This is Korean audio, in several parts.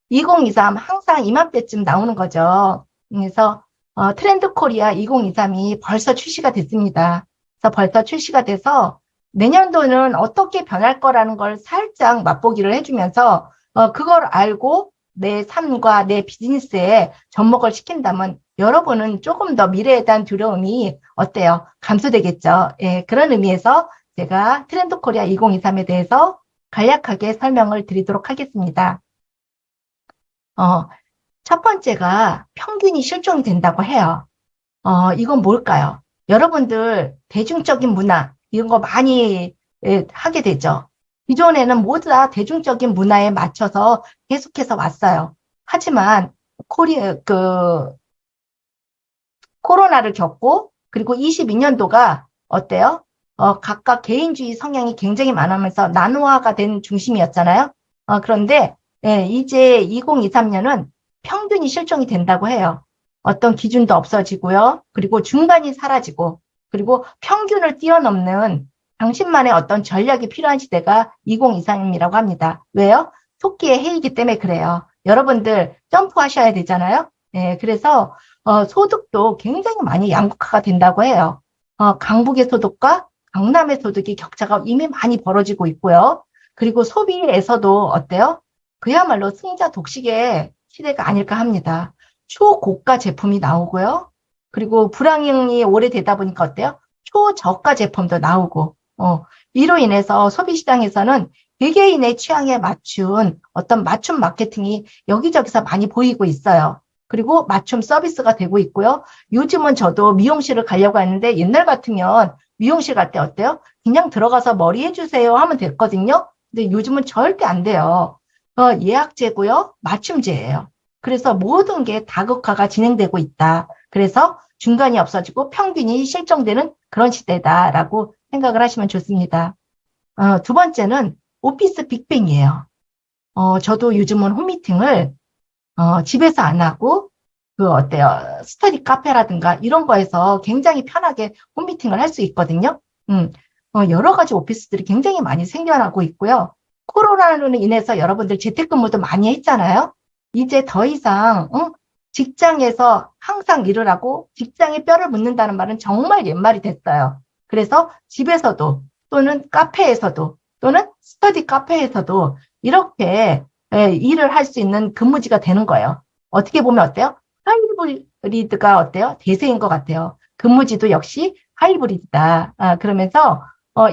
2023 항상 이맘때쯤 나오는 거죠. 그래서 트렌드 코리아 2023이 벌써 출시가 됐습니다. 그래서 벌써 출시가 돼서 내년도는 어떻게 변할 거라는 걸 살짝 맛보기를 해주면서 그걸 알고 내 삶과 내 비즈니스에 접목을 시킨다면 여러분은 조금 더 미래에 대한 두려움이 어때요? 감소되겠죠. 예, 그런 의미에서 제가 트렌드 코리아 2023에 대해서 간략하게 설명을 드리도록 하겠습니다. 어, 첫 번째가 평균이 실종이 된다고 해요. 이건 뭘까요? 여러분들 대중적인 문화 이런 거 많이 하게 되죠. 기존에는 모두 다 대중적인 문화에 맞춰서 계속해서 왔어요. 하지만 코로나를 겪고 그리고 22년도가 어때요? 각각 개인주의 성향이 굉장히 많으면서 난호화가 된 중심이었잖아요. 그런데 이제 2023년은 평균이 실종이 된다고 해요. 어떤 기준도 없어지고요. 그리고 중간이 사라지고 그리고 평균을 뛰어넘는 당신만의 어떤 전략이 필요한 시대가 2023이라고 합니다. 왜요? 토끼의 해이기 때문에 그래요. 여러분들 점프하셔야 되잖아요. 그래서 소득도 굉장히 많이 양극화가 된다고 해요. 강북의 소득과 강남의 소득이 격차가 이미 많이 벌어지고 있고요. 그리고 소비에서도 어때요? 그야말로 승자 독식의 시대가 아닐까 합니다. 초고가 제품이 나오고요. 그리고 불황이 오래되다 보니까 어때요? 초저가 제품도 나오고, 이로 인해서 소비시장에서는 개개인의 취향에 맞춘 어떤 맞춤 마케팅이 여기저기서 많이 보이고 있어요. 그리고 맞춤 서비스가 되고 있고요. 요즘은 저도 미용실을 가려고 하는데 옛날 같으면 미용실 갈 때 어때요? 그냥 들어가서 머리 해주세요 하면 됐거든요. 근데 요즘은 절대 안 돼요. 예약제고요. 맞춤제예요. 그래서 모든 게 다극화가 진행되고 있다. 그래서 중간이 없어지고 평균이 실종되는 그런 시대다라고 생각을 하시면 좋습니다. 두 번째는 오피스 빅뱅이에요. 저도 요즘은 홈미팅을 집에서 안 하고 어때요? 스터디 카페라든가 이런 거에서 굉장히 편하게 홈미팅을 할 수 있거든요. 여러 가지 오피스들이 굉장히 많이 생겨나고 있고요. 코로나로 인해서 여러분들 재택근무도 많이 했잖아요. 이제 더 이상 직장에서 항상 일을 하고 직장에 뼈를 묻는다는 말은 정말 옛말이 됐어요. 그래서 집에서도 또는 카페에서도 또는 스터디 카페에서도 이렇게 일을 할 수 있는 근무지가 되는 거예요. 어떻게 보면 어때요? 하이브리드가 어때요? 대세인 것 같아요. 근무지도 역시 하이브리드다. 그러면서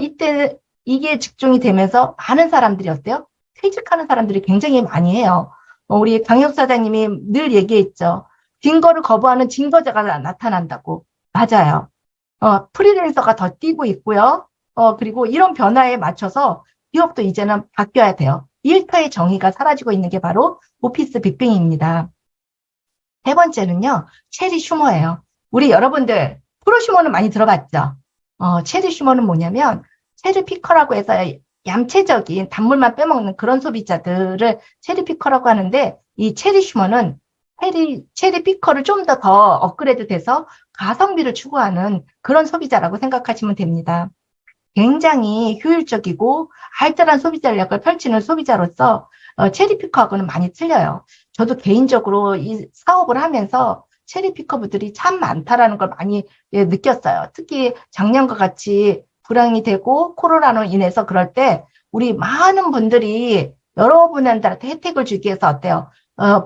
이때 이게 직종이 되면서 많은 사람들이 어때요? 퇴직하는 사람들이 굉장히 많이 해요. 우리 강혁 사장님이 늘 얘기했죠. 증거를 거부하는 증거자가 나타난다고. 맞아요. 프리랜서가 더 뛰고 있고요. 그리고 이런 변화에 맞춰서 기업도 이제는 바뀌어야 돼요. 일터의 정의가 사라지고 있는 게 바로 오피스 빅뱅입니다. 세 번째는요, 체리 슈머예요. 우리 여러분들, 프로 슈머는 많이 들어봤죠? 체리 슈머는 뭐냐면, 체리 피커라고 해서 얌체적인 단물만 빼먹는 그런 소비자들을 체리 피커라고 하는데, 이 체리 슈머는 체리 피커를 좀 더 업그레이드 돼서 가성비를 추구하는 그런 소비자라고 생각하시면 됩니다. 굉장히 효율적이고 알뜰한 소비 전략을 펼치는 소비자로서 체리피커하고는 많이 틀려요. 저도 개인적으로 이 사업을 하면서 체리피커분들이 참 많다라는 걸 많이 느꼈어요. 특히 작년과 같이 불황이 되고 코로나로 인해서 그럴 때 우리 많은 분들이 여러분들한테 혜택을 주기 위해서 어때요?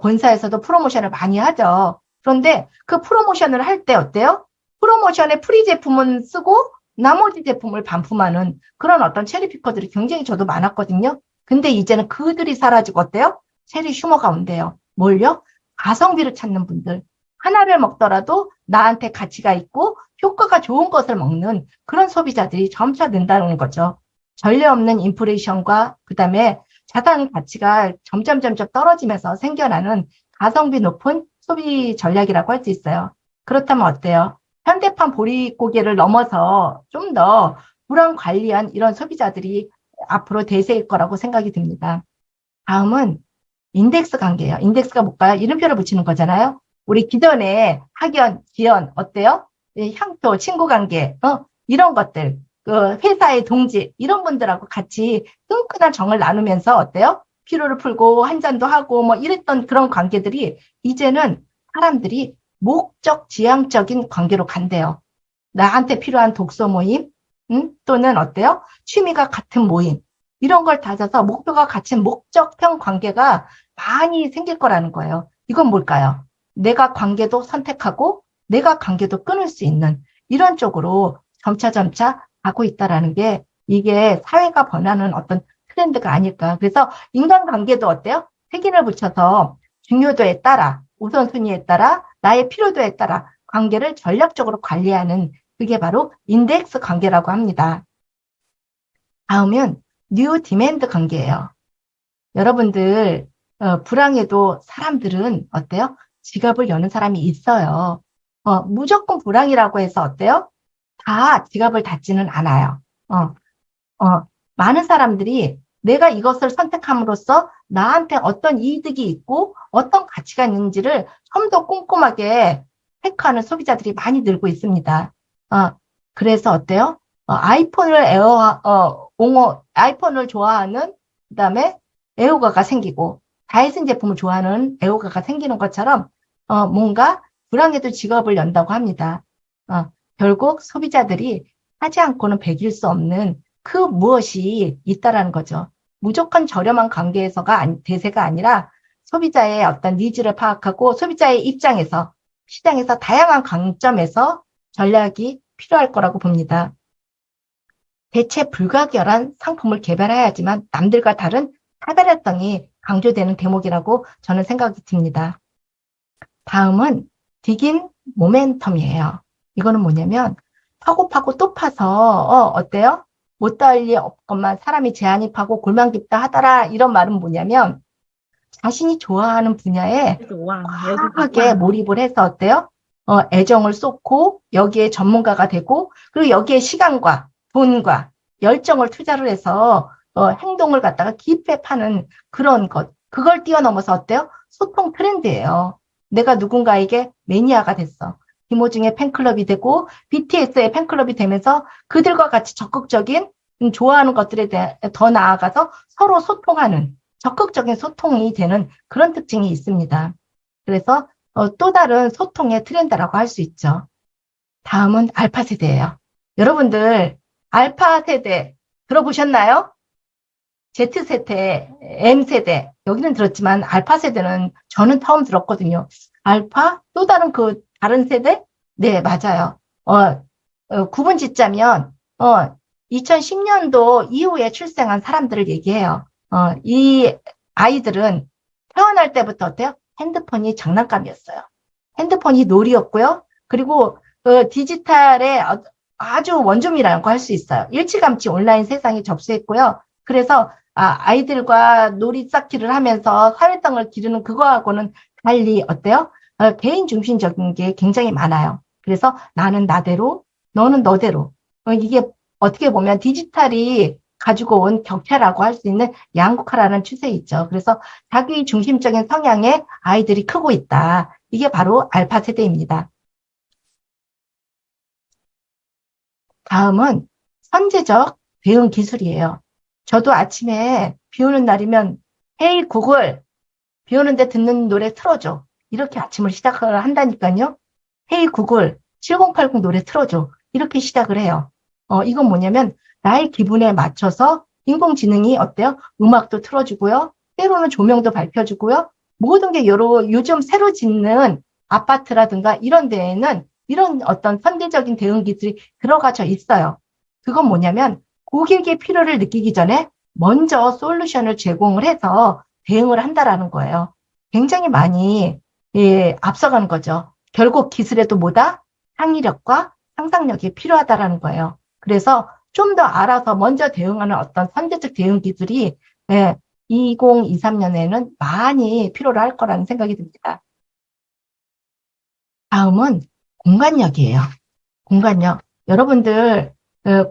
본사에서도 프로모션을 많이 하죠. 그런데 그 프로모션을 할 때 어때요? 프로모션에 프리 제품은 쓰고 나머지 제품을 반품하는 그런 어떤 체리피커들이 굉장히 저도 많았거든요. 근데 이제는 그들이 사라지고 어때요? 체리 슈머가 온대요. 뭘요? 가성비를 찾는 분들. 하나를 먹더라도 나한테 가치가 있고 효과가 좋은 것을 먹는 그런 소비자들이 점차 는다는 거죠. 전례 없는 인플레이션과 그다음에 자산 가치가 점점 떨어지면서 생겨나는 가성비 높은 소비 전략이라고 할 수 있어요. 그렇다면 어때요? 현대판 보릿고개를 넘어서 좀 더 불안 관리한 이런 소비자들이 앞으로 대세일 거라고 생각이 듭니다. 다음은 인덱스 관계예요. 인덱스가 뭘까요? 이름표를 붙이는 거잖아요. 우리 기존에 학연, 지연 어때요? 향토, 친구 관계, 이런 것들, 그 회사의 동지 이런 분들하고 같이 끈끈한 정을 나누면서 어때요? 피로를 풀고 한 잔도 하고 뭐 이랬던 그런 관계들이 이제는 사람들이 목적 지향적인 관계로 간대요. 나한테 필요한 독서 모임, 또는 어때요? 취미가 같은 모임, 이런 걸 다져서 목표가 같은 목적형 관계가 많이 생길 거라는 거예요. 이건 뭘까요? 내가 관계도 선택하고 내가 관계도 끊을 수 있는 이런 쪽으로 점차 가고 있다라는 게 이게 사회가 번하는 어떤 트렌드가 아닐까. 그래서 인간관계도 어때요? 색인을 붙여서 중요도에 따라, 우선순위에 따라, 나의 필요도에 따라 관계를 전략적으로 관리하는 그게 바로 인덱스 관계라고 합니다. 다음은 뉴 디맨드 관계예요. 여러분들 불황에도 사람들은 어때요? 지갑을 여는 사람이 있어요. 무조건 불황이라고 해서 어때요? 다 지갑을 닫지는 않아요. 많은 사람들이 내가 이것을 선택함으로써 나한테 어떤 이득이 있고 어떤 가치가 있는지를 좀 더 꼼꼼하게 체크하는 소비자들이 많이 늘고 있습니다. 그래서 어때요? 아이폰을 좋아하는, 그 다음에 애호가가 생기고, 다이슨 제품을 좋아하는 애호가가 생기는 것처럼, 뭔가 불황에도 직업을 연다고 합니다. 결국 소비자들이 하지 않고는 배길 수 없는 그 무엇이 있다라는 거죠. 무조건 저렴한 대세가 아니라 소비자의 어떤 니즈를 파악하고 소비자의 입장에서, 시장에서 다양한 관점에서 전략이 필요할 거라고 봅니다. 대체 불가결한 상품을 개발해야지만 남들과 다른 차별화성이 강조되는 대목이라고 저는 생각이 듭니다. 다음은 디긴 모멘텀이에요. 이거는 뭐냐면 파고 또 파서 어때요? 못 닿을 리 없건만 사람이 제한이 파고 골만 깊다 하더라, 이런 말은 뭐냐면 자신이 좋아하는 분야에 과하게 몰입을 해서 어때요? 애정을 쏟고 여기에 전문가가 되고 그리고 여기에 시간과 돈과 열정을 투자를 해서 행동을 갖다가 깊게 파는 그런 것. 그걸 뛰어넘어서 어때요? 소통 트렌드예요. 내가 누군가에게 매니아가 됐어. 김호중의 팬클럽이 되고 BTS의 팬클럽이 되면서 그들과 같이 적극적인 좋아하는 것들에 대해 더 나아가서 서로 소통하는 적극적인 소통이 되는 그런 특징이 있습니다. 그래서 또 다른 소통의 트렌드라고 할 수 있죠. 다음은 알파 세대예요. 여러분들 알파 세대 들어보셨나요? Z세대, M세대 여기는 들었지만 알파 세대는 저는 처음 들었거든요. 알파? 또 다른 다른 세대? 네, 맞아요. 구분 짓자면 2010년도 이후에 출생한 사람들을 얘기해요. 이 아이들은 태어날 때부터 어때요? 핸드폰이 장난감이었어요. 핸드폰이 놀이였고요. 그리고 디지털의 아주 원조미라고 할 수 있어요. 일찌감치 온라인 세상에 접수했고요. 그래서 아이들과 놀이 쌓기를 하면서 사회성을 기르는 그거하고는 달리 어때요? 개인 중심적인 게 굉장히 많아요. 그래서 나는 나대로, 너는 너대로. 이게 어떻게 보면 디지털이 가지고 온 격차라고 할 수 있는 양극화라는 추세 있죠. 그래서 자기 중심적인 성향의 아이들이 크고 있다. 이게 바로 알파 세대입니다. 다음은 선제적 대응 기술이에요. 저도 아침에 비 오는 날이면 헤이 구글, 비 오는데 듣는 노래 틀어줘. 이렇게 아침을 시작을 한다니까요. 헤이 구글, 7080 노래 틀어줘. 이렇게 시작을 해요. 이건 뭐냐면 나의 기분에 맞춰서 인공지능이 어때요? 음악도 틀어주고요. 때로는 조명도 밝혀주고요. 모든 게 요즘 새로 짓는 아파트라든가 이런 데에는 이런 어떤 선제적인 대응 기술이 들어가져 있어요. 그건 뭐냐면 고객의 필요를 느끼기 전에 먼저 솔루션을 제공을 해서 대응을 한다라는 거예요. 굉장히 많이 앞서가는 거죠. 결국 기술에도 뭐다? 창의력과 상상력이 필요하다라는 거예요. 그래서 좀 더 알아서 먼저 대응하는 어떤 선제적 대응 기술이 2023년에는 많이 필요로 할 거라는 생각이 듭니다. 다음은 공간력이에요. 공간력. 여러분들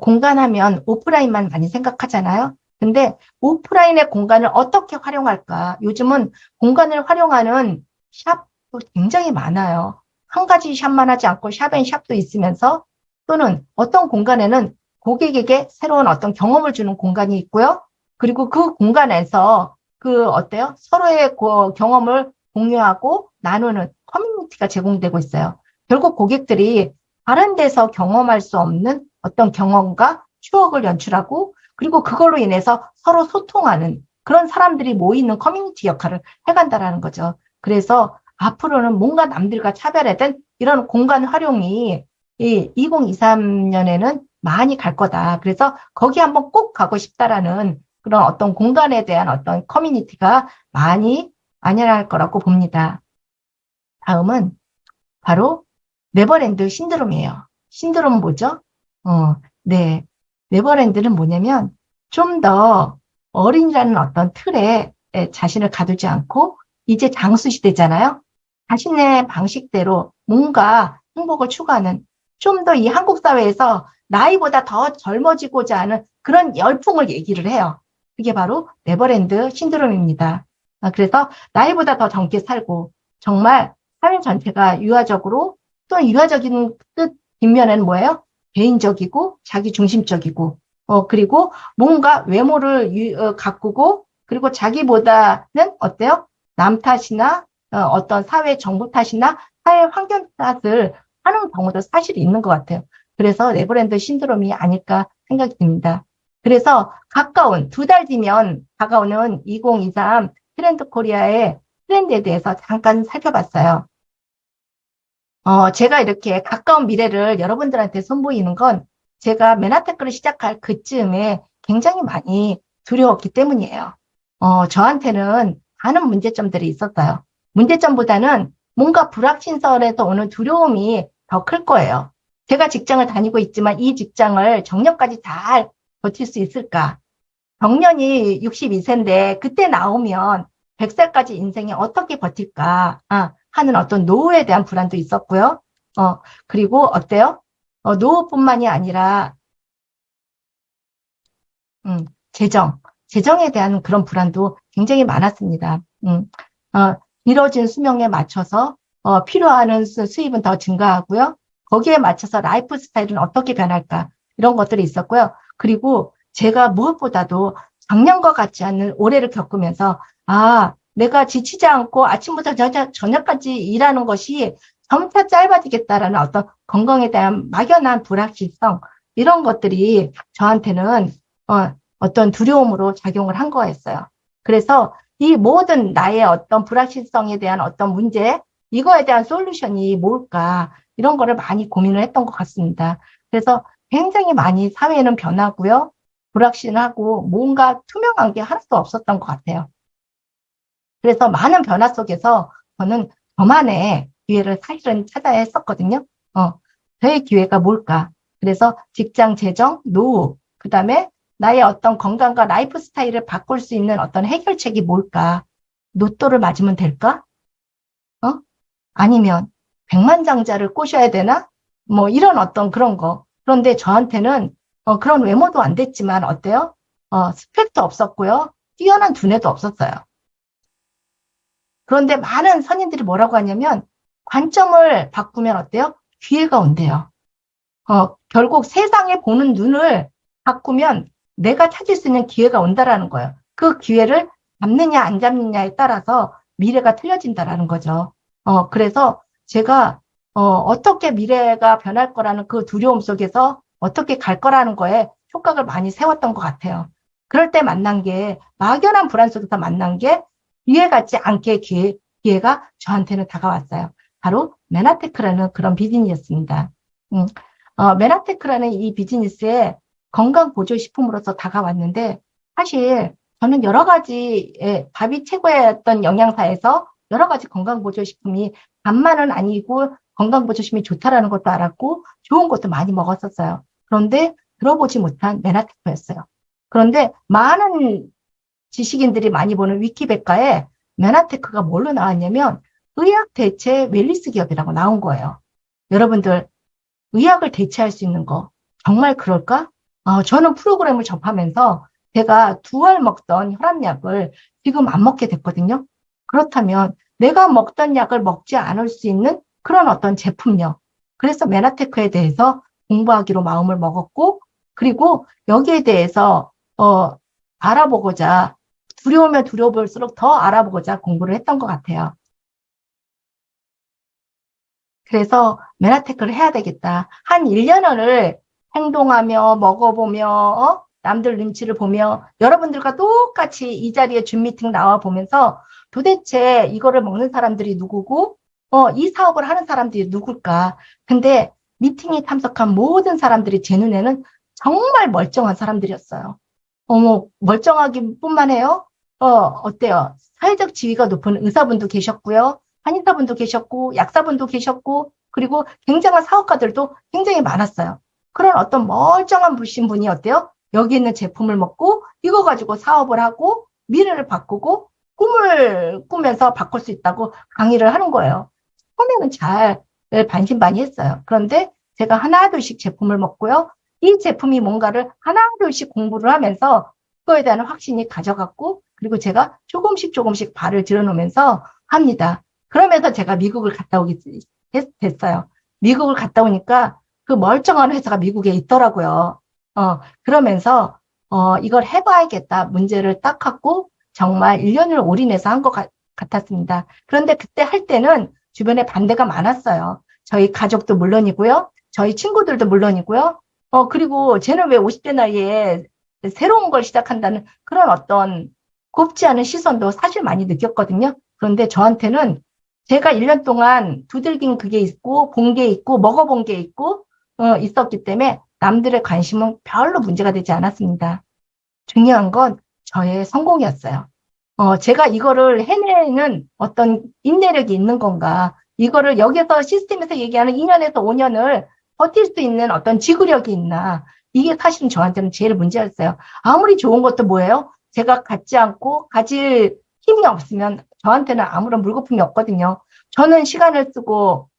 공간하면 오프라인만 많이 생각하잖아요. 근데 오프라인의 공간을 어떻게 활용할까? 요즘은 공간을 활용하는 샵도 굉장히 많아요. 한 가지 샵만 하지 않고 샵앤샵도 있으면서 또는 어떤 공간에는 고객에게 새로운 어떤 경험을 주는 공간이 있고요. 그리고 그 공간에서 어때요? 서로의 경험을 공유하고 나누는 커뮤니티가 제공되고 있어요. 결국 고객들이 다른 데서 경험할 수 없는 어떤 경험과 추억을 연출하고 그리고 그걸로 인해서 서로 소통하는 그런 사람들이 모이는 커뮤니티 역할을 해간다라는 거죠. 그래서 앞으로는 뭔가 남들과 차별화된 이런 공간 활용이 이 2023년에는 많이 갈 거다. 그래서 거기 한번 꼭 가고 싶다라는 그런 어떤 공간에 대한 어떤 커뮤니티가 많이 만연할 거라고 봅니다. 다음은 바로 네버랜드 신드롬이에요. 신드롬은 뭐죠? 네. 네버랜드는 뭐냐면 좀 더 어린이라는 어떤 틀에 자신을 가두지 않고 이제 장수 시대잖아요. 자신의 방식대로 뭔가 행복을 추구하는 좀 더 이 한국 사회에서 나이보다 더 젊어지고자 하는 그런 열풍을 얘기를 해요. 그게 바로 네버랜드 신드롬입니다. 그래서 나이보다 더 젊게 살고 정말 사회 전체가 유아적으로 또 유아적인 뜻 뒷면에는 뭐예요? 개인적이고 자기 중심적이고 그리고 뭔가 외모를 가꾸고 그리고 자기보다는 어때요? 남 탓이나 어떤 사회 정보 탓이나 사회 환경 탓을 하는 경우도 사실 있는 것 같아요. 그래서 네버랜드 신드롬이 아닐까 생각이 듭니다. 그래서 가까운 2달 뒤면 다가오는 2023 트렌드 코리아의 트렌드에 대해서 잠깐 살펴봤어요. 제가 이렇게 가까운 미래를 여러분들한테 선보이는 건 제가 맨하테크를 시작할 그쯤에 굉장히 많이 두려웠기 때문이에요. 저한테는 많은 문제점들이 있었어요. 문제점보다는 뭔가 불확실성에서 오는 두려움이 더 클 거예요. 제가 직장을 다니고 있지만 이 직장을 정년까지 잘 버틸 수 있을까? 정년이 62세인데 그때 나오면 100살까지 인생이 어떻게 버틸까 하는 어떤 노후에 대한 불안도 있었고요. 그리고 어때요? 노후뿐만이 아니라 재정에 대한 그런 불안도 굉장히 많았습니다. 길어진 수명에 맞춰서 필요한 수입은 더 증가하고요. 거기에 맞춰서 라이프 스타일은 어떻게 변할까 이런 것들이 있었고요. 그리고 제가 무엇보다도 작년과 같지 않은 올해를 겪으면서 내가 지치지 않고 아침부터 저녁까지 일하는 것이 점차 짧아지겠다라는 어떤 건강에 대한 막연한 불확실성 이런 것들이 저한테는 어떤 두려움으로 작용을 한 거였어요. 그래서 이 모든 나의 어떤 불확실성에 대한 어떤 문제, 이거에 대한 솔루션이 뭘까, 이런 거를 많이 고민을 했던 것 같습니다. 그래서 굉장히 많이 사회는 변하고요. 불확실하고 뭔가 투명한 게 하나도 없었던 것 같아요. 그래서 많은 변화 속에서 저는 저만의 기회를 사실은 찾아야 했었거든요. 저의 기회가 뭘까? 그래서 직장 재정, 노후, 그 다음에 나의 어떤 건강과 라이프 스타일을 바꿀 수 있는 어떤 해결책이 뭘까? 로또를 맞으면 될까? 아니면 백만장자를 꼬셔야 되나? 뭐 이런 어떤 그런 거. 그런데 저한테는 그런 외모도 안 됐지만 어때요? 스펙도 없었고요. 뛰어난 두뇌도 없었어요. 그런데 많은 선임들이 뭐라고 하냐면 관점을 바꾸면 어때요? 기회가 온대요. 결국 세상에 보는 눈을 바꾸면 내가 찾을 수 있는 기회가 온다라는 거예요. 그 기회를 잡느냐 안 잡느냐에 따라서 미래가 틀려진다라는 거죠. 그래서 제가 어떻게 미래가 변할 거라는 그 두려움 속에서 어떻게 갈 거라는 거에 촉각을 많이 세웠던 것 같아요. 그럴 때 만난 게 막연한 불안 속에서 만난 게 기회 같지 않게 기회가 저한테는 다가왔어요. 바로 메나테크라는 그런 비즈니스였습니다. 메나테크라는 이 비즈니스에 건강보조식품으로서 다가왔는데 사실 저는 여러 가지 밥이 최고였던 영양사에서 여러 가지 건강보조식품이 밥만은 아니고 건강보조식품이 좋다라는 것도 알았고 좋은 것도 많이 먹었었어요. 그런데 들어보지 못한 메나테크였어요. 그런데 많은 지식인들이 많이 보는 위키백과에 메나테크가 뭘로 나왔냐면 의학 대체 웰리스 기업이라고 나온 거예요. 여러분들 의학을 대체할 수 있는 거 정말 그럴까? 저는 프로그램을 접하면서 제가 2알 먹던 혈압약을 지금 안 먹게 됐거든요. 그렇다면 내가 먹던 약을 먹지 않을 수 있는 그런 어떤 제품력. 그래서 메나테크에 대해서 공부하기로 마음을 먹었고 그리고 여기에 대해서 알아보고자 두려우면 두려울수록 더 알아보고자 공부를 했던 것 같아요. 그래서 메나테크를 해야 되겠다. 한 1년을 행동하며 먹어보며 남들 눈치를 보며 여러분들과 똑같이 이 자리에 줌 미팅 나와 보면서 도대체 이거를 먹는 사람들이 누구고 이 사업을 하는 사람들이 누굴까. 근데 미팅에 참석한 모든 사람들이 제 눈에는 정말 멀쩡한 사람들이었어요. 멀쩡하기뿐만 해요. 어때요? 사회적 지위가 높은 의사분도 계셨고요. 한의사분도 계셨고, 약사분도 계셨고, 그리고 굉장한 사업가들도 굉장히 많았어요. 그런 어떤 멀쩡한 분이 어때요? 여기 있는 제품을 먹고, 이거 가지고 사업을 하고, 미래를 바꾸고, 꿈을 꾸면서 바꿀 수 있다고 강의를 하는 거예요. 처음에는 잘 반신반의했어요. 그런데 제가 하나둘씩 제품을 먹고요. 이 제품이 뭔가를 하나둘씩 공부를 하면서 그거에 대한 확신이 가져갔고, 그리고 제가 조금씩 발을 들여놓으면서 합니다. 그러면서 제가 미국을 갔다 오게 됐어요. 미국을 갔다 오니까 그 멀쩡한 회사가 미국에 있더라고요. 그러면서, 이걸 해봐야겠다. 문제를 딱 갖고 정말 1년을 올인해서 한 것 같았습니다. 그런데 그때 할 때는 주변에 반대가 많았어요. 저희 가족도 물론이고요. 저희 친구들도 물론이고요. 그리고 쟤는 왜 50대 나이에 새로운 걸 시작한다는 그런 어떤 곱지 않은 시선도 사실 많이 느꼈거든요. 그런데 저한테는 제가 1년 동안 두들긴 그게 있고, 본 게 있고, 먹어본 게 있고, 있었기 때문에 남들의 관심은 별로 문제가 되지 않았습니다. 중요한 건 저의 성공이었어요. 제가 이거를 해내는 어떤 인내력이 있는 건가, 이거를 여기서 시스템에서 얘기하는 2년에서 5년을 버틸 수 있는 어떤 지구력이 있나, 이게 사실은 저한테는 제일 문제였어요. 아무리 좋은 것도 뭐예요? 제가 갖지 않고 가질 힘이 없으면 저한테는 아무런 물거품이 없거든요. 저는 시간을 쓰고,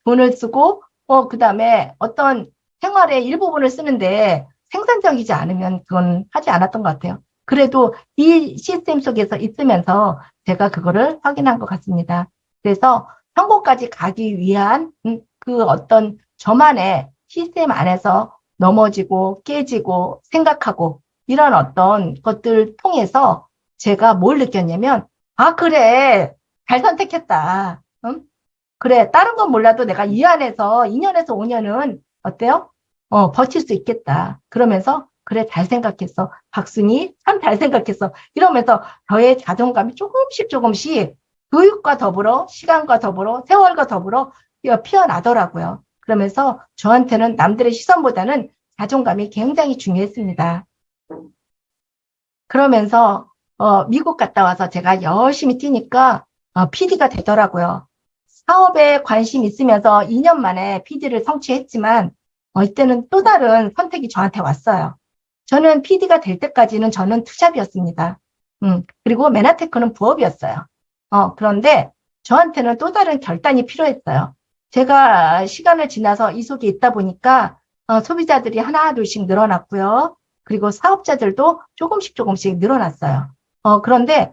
돈을 쓰고, 그 다음에 어떤 생활의 일부분을 쓰는데 생산적이지 않으면 그건 하지 않았던 것 같아요. 그래도 이 시스템 속에서 있으면서 제가 그거를 확인한 것 같습니다. 그래서 성공까지 가기 위한 그 어떤 저만의 시스템 안에서 넘어지고 깨지고 생각하고 이런 어떤 것들 통해서 제가 뭘 느꼈냐면, 그래. 잘 선택했다. 응? 그래. 다른 건 몰라도 내가 이 안에서 2년에서 5년은 어때요? 버틸 수 있겠다. 그러면서 그래, 잘 생각했어. 박순이 참 잘 생각했어. 이러면서 저의 자존감이 조금씩 교육과 더불어 시간과 더불어 세월과 더불어 피어나더라고요. 그러면서 저한테는 남들의 시선보다는 자존감이 굉장히 중요했습니다. 그러면서 미국 갔다 와서 제가 열심히 뛰니까 PD가 되더라고요. 사업에 관심 있으면서 2년 만에 PD를 성취했지만 이때는 또 다른 선택이 저한테 왔어요. 저는 PD가 될 때까지는 저는 투잡이었습니다. 그리고 메나테크는 부업이었어요. 그런데 저한테는 또 다른 결단이 필요했어요. 제가 시간을 지나서 이 속에 있다 보니까 소비자들이 하나 둘씩 늘어났고요. 그리고 사업자들도 조금씩 늘어났어요. 그런데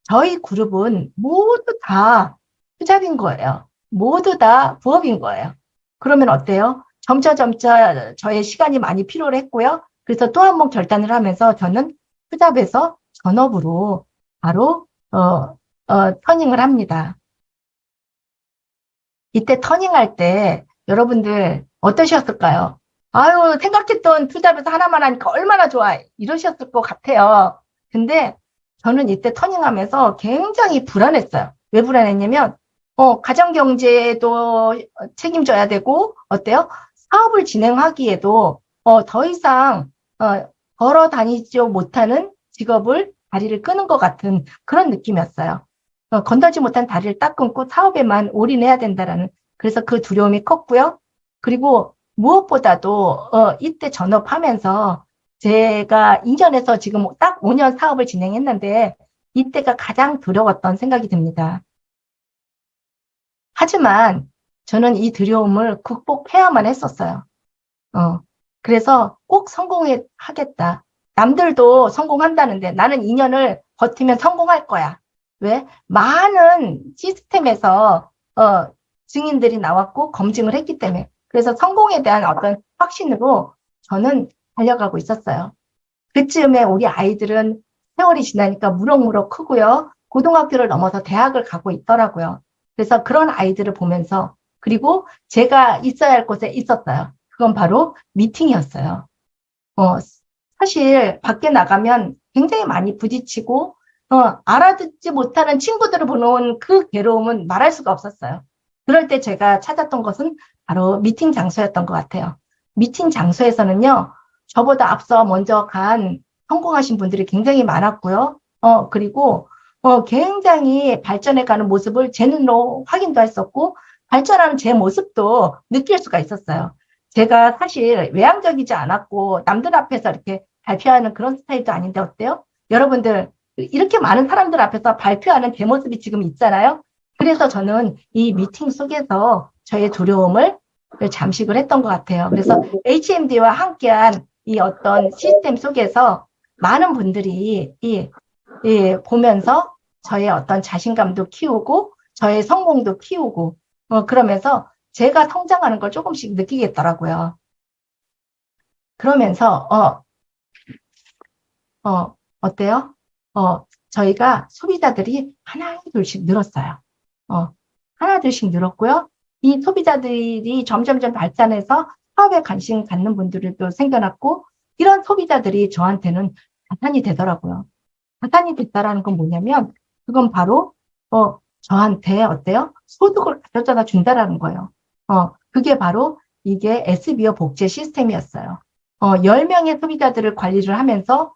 저희 그룹은 모두 다 투잡인 거예요. 모두 다 부업인 거예요. 그러면 어때요? 점차 저의 시간이 많이 필요했고요. 그래서 또 한 번 결단을 하면서 저는 투잡에서 전업으로 바로 터닝을 합니다. 이때 터닝할 때 여러분들 어떠셨을까요? 아유, 생각했던 투잡에서 하나만 하니까 얼마나 좋아. 이러셨을 것 같아요. 근데 저는 이때 터닝하면서 굉장히 불안했어요. 왜 불안했냐면, 가정경제도 책임져야 되고, 어때요? 사업을 진행하기에도, 더 이상, 걸어 다니지 못하는 직업을 다리를 끄는 것 같은 그런 느낌이었어요. 건들지 못한 다리를 딱 끊고 사업에만 올인해야 된다라는, 그래서 그 두려움이 컸고요. 그리고 무엇보다도 이때 전업하면서 제가 2년에서 지금 딱 5년 사업을 진행했는데 이때가 가장 두려웠던 생각이 듭니다. 하지만 저는 이 두려움을 극복해야만 했었어요. 그래서 꼭 성공하겠다. 남들도 성공한다는데 나는 2년을 버티면 성공할 거야. 왜? 많은 시스템에서 증인들이 나왔고 검증을 했기 때문에. 그래서 성공에 대한 어떤 확신으로 저는 달려가고 있었어요. 그쯤에 우리 아이들은 세월이 지나니까 무럭무럭 크고요. 고등학교를 넘어서 대학을 가고 있더라고요. 그래서 그런 아이들을 보면서 그리고 제가 있어야 할 곳에 있었어요. 그건 바로 미팅이었어요. 어, 사실 밖에 나가면 굉장히 많이 부딪히고 알아듣지 못하는 친구들을 보는 그 괴로움은 말할 수가 없었어요. 그럴 때 제가 찾았던 것은 바로 미팅 장소였던 것 같아요. 미팅 장소에서는요, 저보다 앞서 먼저 간 성공하신 분들이 굉장히 많았고요. 그리고 굉장히 발전해가는 모습을 제 눈으로 확인도 했었고, 발전하는 제 모습도 느낄 수가 있었어요. 제가 사실 외향적이지 않았고, 남들 앞에서 이렇게 발표하는 그런 스타일도 아닌데 어때요? 여러분들, 이렇게 많은 사람들 앞에서 발표하는 제 모습이 지금 있잖아요. 그래서 저는 이 미팅 속에서 저의 두려움을 잠식을 했던 것 같아요. 그래서 HMD와 함께한 이 어떤 시스템 속에서 많은 분들이 보면서 저의 어떤 자신감도 키우고 저의 성공도 키우고 그러면서 제가 성장하는 걸 조금씩 느끼겠더라고요. 그러면서 어때요? 저희가 소비자들이 하나 둘씩 늘었어요. 하나 둘씩 늘었고요. 이 소비자들이 점점점 발전해서 사업에 관심 갖는 분들도 생겨났고 이런 소비자들이 저한테는 자산이 되더라고요. 자산이 됐다라는 건 뭐냐면 그건 바로 저한테 어때요? 소득을 가져다 준다라는 거예요. 그게 바로 이게 SBO 복제 시스템이었어요. 10명의 소비자들을 관리를 하면서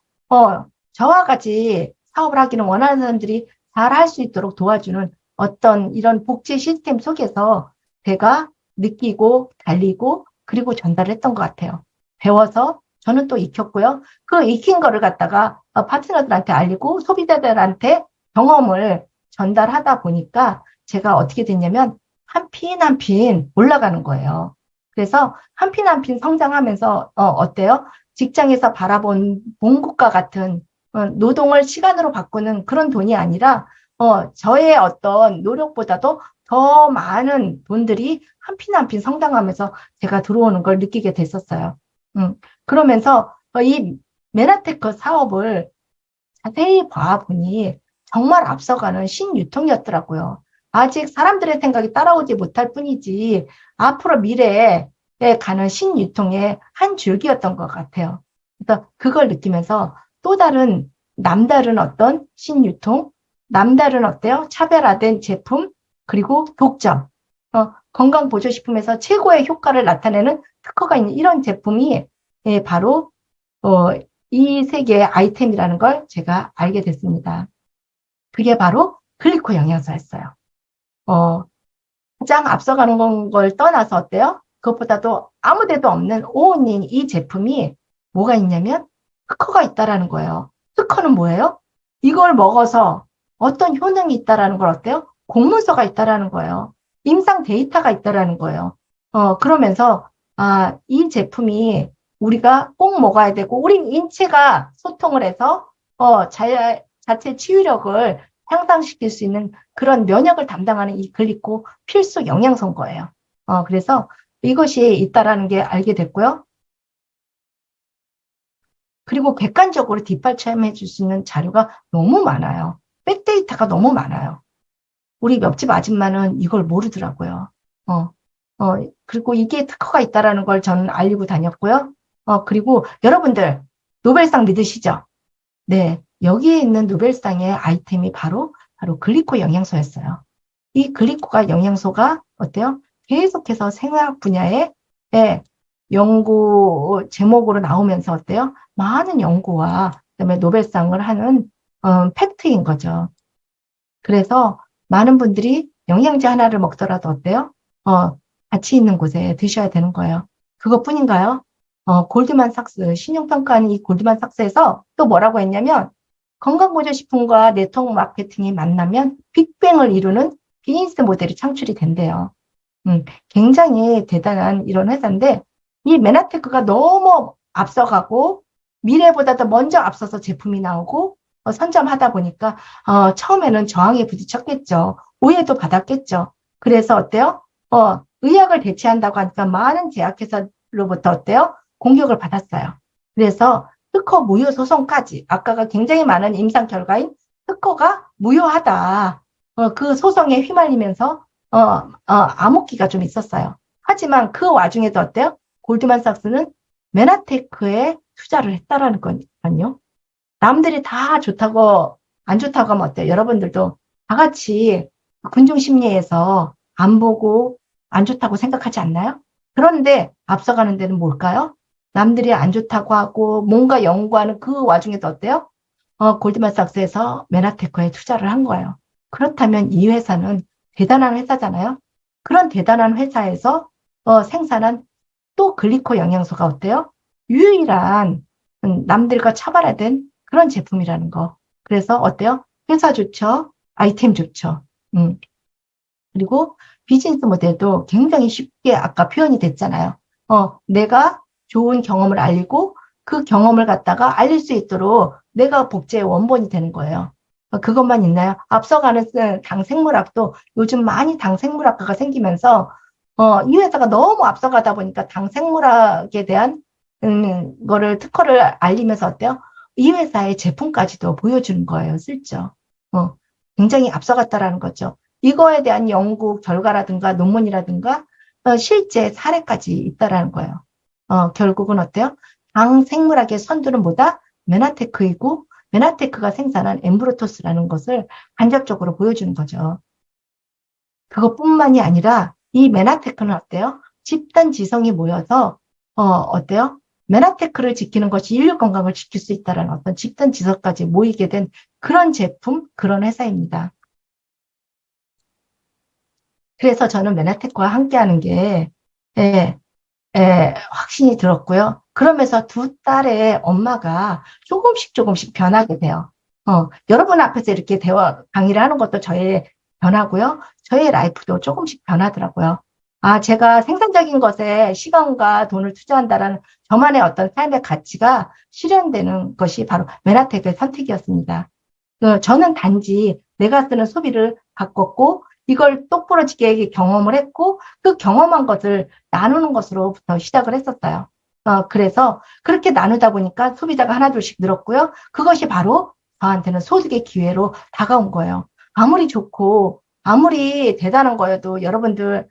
저와 같이 사업을 하기는 원하는 사람들이 잘 할 수 있도록 도와주는 어떤 이런 복제 시스템 속에서 제가 느끼고 달리고 그리고 전달을 했던 것 같아요. 배워서 저는 또 익혔고요. 그 익힌 거를 갖다가 파트너들한테 알리고 소비자들한테 경험을 전달하다 보니까 제가 어떻게 됐냐면 한 핀 한 핀 올라가는 거예요. 그래서 한 핀 한 핀 성장하면서 어때요? 직장에서 바라본 봉급과 같은 노동을 시간으로 바꾸는 그런 돈이 아니라 저의 어떤 노력보다도 더 많은 돈들이 한 핀 한 핀 성장하면서 제가 들어오는 걸 느끼게 됐었어요. 그러면서 이 메나테크 사업을 자세히 봐보니 정말 앞서가는 신유통이었더라고요. 아직 사람들의 생각이 따라오지 못할 뿐이지 앞으로 미래에 가는 신유통의 한 줄기였던 것 같아요. 그래서 그걸 느끼면서 또 다른 남다른 어떤 신유통, 남다른 어때요? 차별화된 제품, 그리고 독점. 건강보조식품에서 최고의 효과를 나타내는 특허가 있는 이런 제품이 바로 이 세계의 아이템이라는 걸 제가 알게 됐습니다. 그게 바로 글리코 영양소였어요. 가장 앞서가는 걸 떠나서 어때요? 그것보다도 아무 데도 없는 오온인 이 제품이 뭐가 있냐면 특허가 있다라는 거예요. 특허는 뭐예요? 이걸 먹어서 어떤 효능이 있다라는 걸 어때요? 공문서가 있다라는 거예요. 임상 데이터가 있다라는 거예요. 그러면서 이 제품이 우리가 꼭 먹어야 되고 우리 인체가 소통을 해서 자체 치유력을 향상시킬 수 있는 그런 면역을 담당하는 이 글리코 필수 영양소인 거예요. 그래서 이것이 있다라는 게 알게 됐고요. 그리고 객관적으로 뒷받침해 줄 수 있는 자료가 너무 많아요. 백데이터가 너무 많아요. 우리 옆집 아줌마는 이걸 모르더라고요. 그리고 이게 특허가 있다라는 걸 저는 알리고 다녔고요. 그리고 여러분들 노벨상 믿으시죠? 네, 여기에 있는 노벨상의 아이템이 바로 글리코 영양소였어요. 이 글리코가 영양소가 어때요? 계속해서 생화학 분야에 연구 제목으로 나오면서 어때요? 많은 연구와 그다음에 노벨상을 하는 팩트인 거죠. 그래서 많은 분들이 영양제 하나를 먹더라도 어때요? 가치 있는 곳에 드셔야 되는 거예요. 그것뿐인가요? 골드만삭스, 신용평가하는 이 골드만삭스에서 또 뭐라고 했냐면 건강보조식품과 네트워크 마케팅이 만나면 빅뱅을 이루는 비즈니스 모델이 창출이 된대요. 굉장히 대단한 이런 회사인데 이 메나테크가 너무 앞서가고 미래보다도 먼저 앞서서 제품이 나오고 선점하다 보니까 처음에는 저항에 부딪혔겠죠. 오해도 받았겠죠. 그래서 어때요? 의학을 대체한다고 하니까 많은 제약회사로부터 어때요? 공격을 받았어요. 그래서 특허 무효 소송까지, 아까가 굉장히 많은 임상 결과인 특허가 무효하다. 그 소송에 휘말리면서 암흑기가 좀 있었어요. 하지만 그 와중에도 어때요? 골드만삭스는 메나테크에 투자를 했다라는 거니까요. 남들이 다 좋다고 안 좋다고 하면 어때요? 여러분들도 다 같이 군중 심리에서 안 보고 안 좋다고 생각하지 않나요? 그런데 앞서가는 데는 뭘까요? 남들이 안 좋다고 하고 뭔가 연구하는 그 와중에도 어때요? 골드만삭스에서 메나테크에 투자를 한 거예요. 그렇다면 이 회사는 대단한 회사잖아요. 그런 대단한 회사에서 생산한 또 글리코 영양소가 어때요? 유일한 남들과 차별화된 그런 제품이라는 거. 그래서 어때요? 회사 좋죠? 아이템 좋죠? 그리고 비즈니스 모델도 굉장히 쉽게 아까 표현이 됐잖아요. 내가 좋은 경험을 알리고 그 경험을 갖다가 알릴 수 있도록 내가 복제의 원본이 되는 거예요. 그것만 있나요? 앞서가는 당생물학도 요즘 많이 당생물학과가 생기면서 이 회사가 너무 앞서가다 보니까 당생물학에 대한 거를 특허를 알리면서 어때요? 이 회사의 제품까지도 보여주는 거예요. 슬쩍. 굉장히 앞서갔다라는 거죠. 이거에 대한 연구 결과라든가 논문이라든가 실제 사례까지 있다라는 거예요. 결국은 어때요? 당생물학의 선두는 뭐다? 메나테크이고 메나테크가 생산한 엠브로토스라는 것을 간접적으로 보여주는 거죠. 그것뿐만이 아니라 이 메나테크는 어때요? 집단 지성이 모여서 어때요? 메나테크를 지키는 것이 인류 건강을 지킬 수 있다는 어떤 집단 지성까지 모이게 된 그런 제품, 그런 회사입니다. 그래서 저는 메나테크와 함께하는 게 예, 확신이 들었고요. 그러면서 두 딸의 엄마가 조금씩 변하게 돼요. 여러분 앞에서 이렇게 대화 강의를 하는 것도 저의 변화고요. 저의 라이프도 조금씩 변하더라고요. 제가 생산적인 것에 시간과 돈을 투자한다라는 저만의 어떤 삶의 가치가 실현되는 것이 바로 메나텍의 선택이었습니다. 저는 단지 내가 쓰는 소비를 바꿨고 이걸 똑부러지게 경험을 했고 그 경험한 것을 나누는 것으로부터 시작을 했었어요. 그래서 그렇게 나누다 보니까 소비자가 하나둘씩 늘었고요. 그것이 바로 저한테는 소득의 기회로 다가온 거예요. 아무리 좋고 아무리 대단한 거여도 여러분들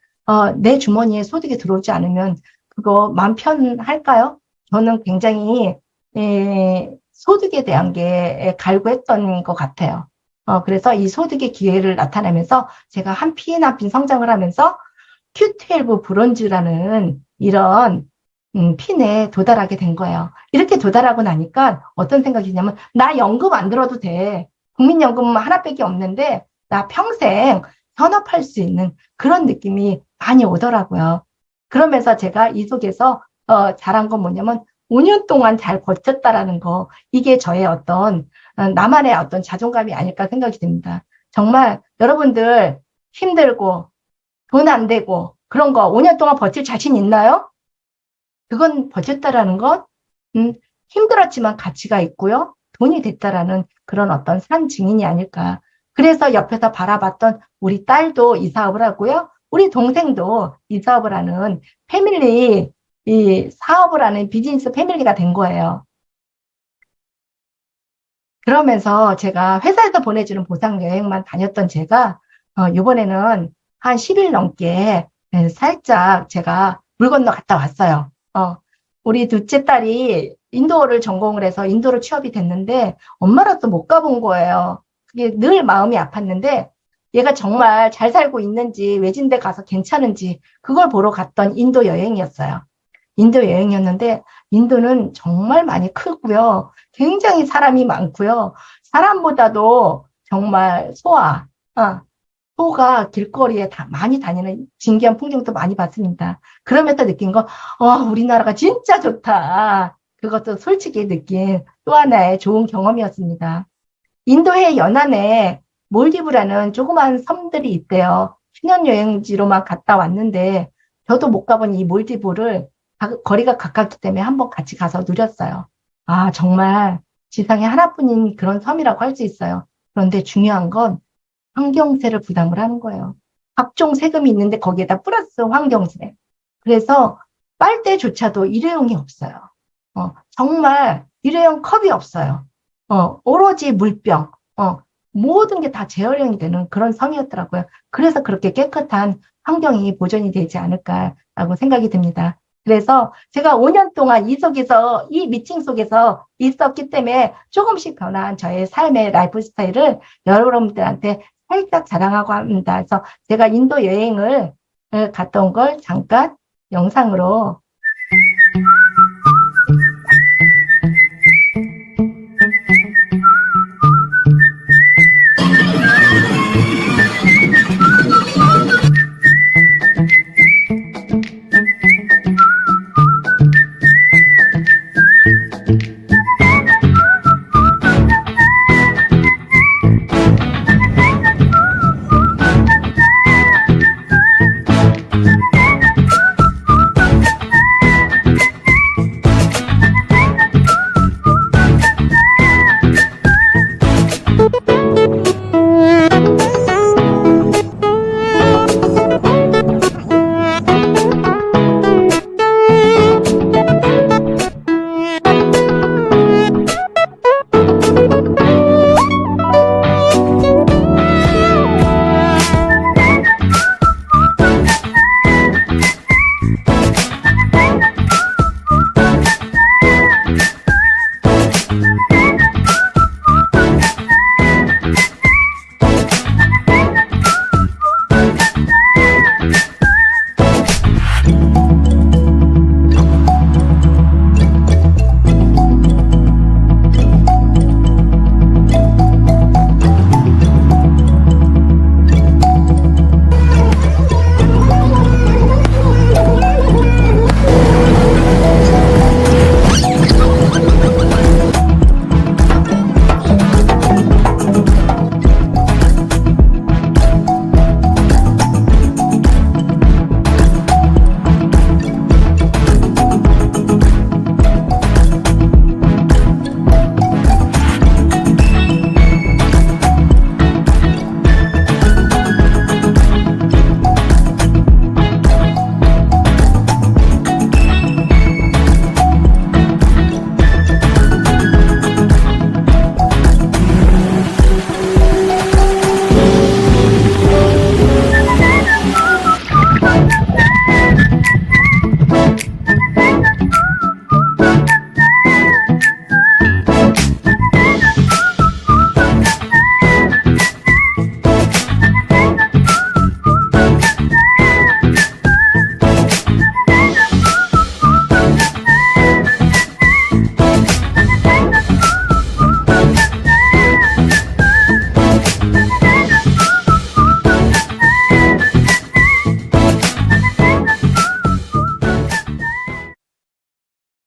내 주머니에 소득이 들어오지 않으면 그거 마음 편할까요? 저는 굉장히 소득에 대한 게 갈구했던 것 같아요. 그래서 이 소득의 기회를 나타내면서 제가 한 핀 한 핀 성장을 하면서 Q12 브론즈라는 이런 핀에 도달하게 된 거예요. 이렇게 도달하고 나니까 어떤 생각이냐면 나 연금 안 들어도 돼. 국민연금 하나밖에 없는데 나 평생 현업할 수 있는 그런 느낌이 많이 오더라고요. 그러면서 제가 이 속에서 잘한 건 뭐냐면 5년 동안 잘 버텼다라는 거, 이게 저의 어떤 나만의 어떤 자존감이 아닐까 생각이 듭니다. 정말 여러분들 힘들고 돈 안 되고 그런 거 5년 동안 버틸 자신 있나요? 그건 버텼다라는 건 힘들었지만 가치가 있고요. 돈이 됐다라는 그런 어떤 산 증인이 아닐까. 그래서 옆에서 바라봤던 우리 딸도 이 사업을 하고요. 우리 동생도 이 사업을 하는 패밀리, 이 사업을 하는 비즈니스 패밀리가 된 거예요. 그러면서 제가 회사에서 보내주는 보상 여행만 다녔던 제가 이번에는 한 10일 넘게 살짝 제가 물 건너 갔다 왔어요. 우리 둘째 딸이 인도어를 전공을 해서 인도로 취업이 됐는데 엄마로서 못 가본 거예요. 그게 늘 마음이 아팠는데 얘가 정말 잘 살고 있는지 외진데 가서 괜찮은지 그걸 보러 갔던 인도 여행이었어요. 인도 여행이었는데 인도는 정말 많이 크고요. 굉장히 사람이 많고요. 사람보다도 정말 소가 길거리에 많이 다니는 진기한 풍경도 많이 봤습니다. 그러면서 느낀 거, 우리나라가 진짜 좋다. 그것도 솔직히 느낀 또 하나의 좋은 경험이었습니다. 인도의 연안에 몰디브라는 조그만 섬들이 있대요. 신혼여행지로만 갔다 왔는데 저도 못 가본 이 몰디브를 거리가 가깝기 때문에 한번 같이 가서 누렸어요. 정말 지상에 하나뿐인 그런 섬이라고 할 수 있어요. 그런데 중요한 건 환경세를 부담을 하는 거예요. 각종 세금이 있는데 거기에다 플러스 환경세. 그래서 빨대조차도 일회용이 없어요. 정말 일회용 컵이 없어요. 오로지 물병, 모든 게 다 재활용이 되는 그런 섬이었더라고요. 그래서 그렇게 깨끗한 환경이 보존이 되지 않을까라고 생각이 듭니다. 그래서 제가 5년 동안 이 미팅 속에서 있었기 때문에 조금씩 변화한 저의 삶의 라이프 스타일을 여러분들한테 살짝 자랑하고 합니다. 그래서 제가 인도 여행을 갔다 온 걸 잠깐 영상으로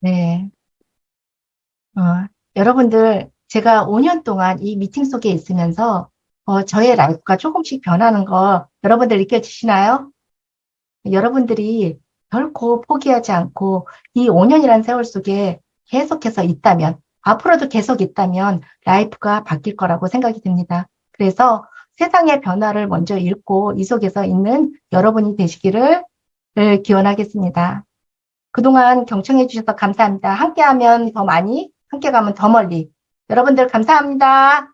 네. 여러분들, 제가 5년 동안 이 미팅 속에 있으면서, 저의 라이프가 조금씩 변하는 거 여러분들 느껴지시나요? 여러분들이 결코 포기하지 않고 이 5년이라는 세월 속에 계속해서 있다면, 앞으로도 계속 있다면 라이프가 바뀔 거라고 생각이 듭니다. 그래서 세상의 변화를 먼저 읽고 이 속에서 있는 여러분이 되시기를 기원하겠습니다. 그동안 경청해 주셔서 감사합니다. 함께하면 더 많이, 함께 가면 더 멀리. 여러분들 감사합니다.